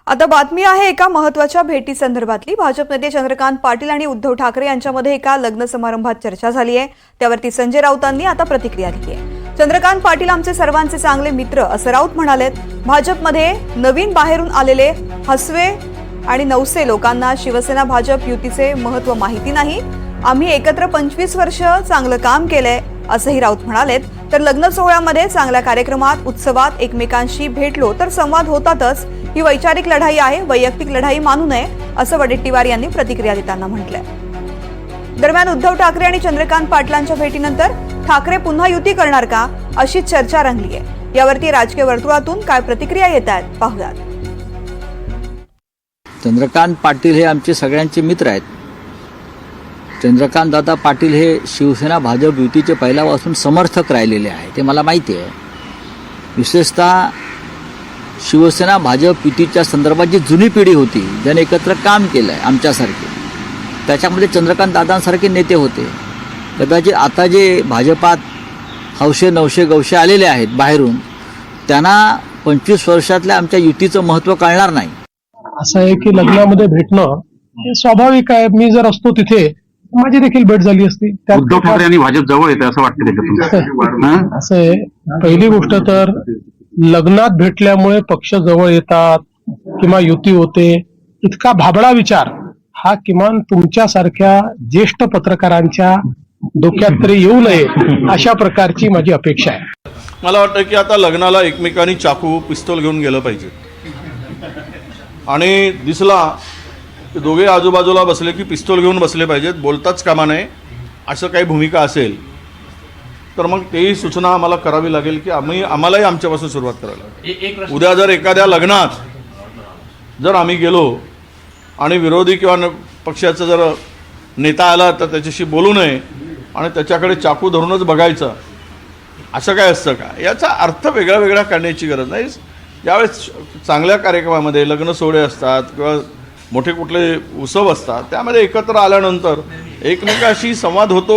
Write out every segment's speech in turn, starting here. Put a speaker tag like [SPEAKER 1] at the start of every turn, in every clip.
[SPEAKER 1] आता बातमी आहे एका महत्त्वाच्या भेटी संदर्भातली। भाजप नेते चंद्रकांत पाटील आणि उद्धव ठाकरे यांच्यामध्ये एका लग्न समारंभात चर्चा झाली आहे। त्यावरती संजय राऊतांनी आता प्रतिक्रिया दिली आहे। चंद्रकांत पाटील आमचे सर्वांचे चांगले मित्र असं राऊत म्हणालेत। भाजपमध्ये नवीन बाहेरून आलेले हसवे आणि नवसे लोकांना शिवसेना भाजप युतीचे महत्त्व माहिती नाही। आम्ही एकत्र 25 वर्ष चांगलं काम केलंय असंही राऊत म्हणालेत। तर लग्न सोहळ्यामध्ये चांगल्या कार्यक्रमात उत्सवात एकमेकांशी भेटलो तर संवाद होतातच। ही वैचारिक लढाई आहे, वैयक्तिक लढाई मानू नये असं वडेट्टीवार यांनी प्रतिक्रिया देताना म्हटलंय। दरम्यान उद्धव ठाकरे आणि चंद्रकांत पाटलांच्या भेटीनंतर ठाकरे पुन्हा युती करणार का अशी चर्चा रंगली आहे। यावरती राजकीय वर्तुळातून काय प्रतिक्रिया येत आहेत पाहूयात।
[SPEAKER 2] चंद्रकांत पाटील हे आमचे सगळ्यांचे मित्र आहेत। चंद्रकांत दादा पाटील हे शिवसेना भाजप युतीचे पहिल्यापासून समर्थक राहिलेले आहे, ते मला माहिती आहे। विशेषतः शिवसेना भाजप युतीच्या संदर्भात जी जुनी पिढी होती, ज्याने एकत्र काम केलं आहे आमच्यासारखे, त्याच्यामध्ये चंद्रकांत दादांसारखे नेते होते। कदाचित आता जे भाजपात हौशे नवशे गवशे आलेले आहेत बाहेरून, त्यांना 25 वर्षातल्या आमच्या युतीचं महत्त्व कळणार नाही।
[SPEAKER 3] असं आहे की लग्नामध्ये भेटणं हे स्वाभाविक आहे। मी जर असतो तिथे माझी देखील भेट झाली असती।
[SPEAKER 4] उद्धव ठाकरे आणि भाजप जवळ येते असं वाटतं त्याच्यातून।
[SPEAKER 3] असं आहे, पहिली गोष्ट तर लग्नात भेटल्यामुळे पक्ष जवळ येतात किंवा युती होते, इतका भाबडा विचार हा किमान तुमच्यासारख्या ज्येष्ठ पत्रकारांच्या डोक्यात तरी येऊ नये अशा प्रकारची माझी अपेक्षा आहे।
[SPEAKER 5] मला वाटतं की आता लग्नाला एकमेकांनी चाकू पिस्तूल घेऊन गेलं पाहिजे आणि दिसला की दोघे आजूबाजूला बसले की पिस्तूल घेऊन बसले पाहिजेत, बोलताच कामा नये असं काही भूमिका असेल तर मग तेही सूचना आम्हाला करावी लागेल की आम्हालाही आमच्यापासून सुरुवात करायला लागेल। उद्या जर एखाद्या लग्नात जर आम्ही गेलो आणि विरोधी किंवा पक्षाचा जर नेता आला तर त्याच्याशी बोलू नये आणि त्याच्याकडे चाकू धरूनच बघायचं असं काय असतं का? याचा अर्थ वेगळा वेगळा करण्याची गरज नाही। ज्यावेळेस चांगल्या कार्यक्रमामध्ये लग्न सोहळे असतात किंवा मोठे कुठले उत्सव असतात, त्यामध्ये एकत्र आल्यानंतर एकमेकाशी संवाद होतो।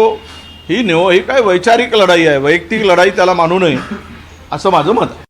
[SPEAKER 5] ही काय वैचारिक लढाई आहे, वैयक्तिक लढाई त्याला मानू नये असं माझं मत आहे।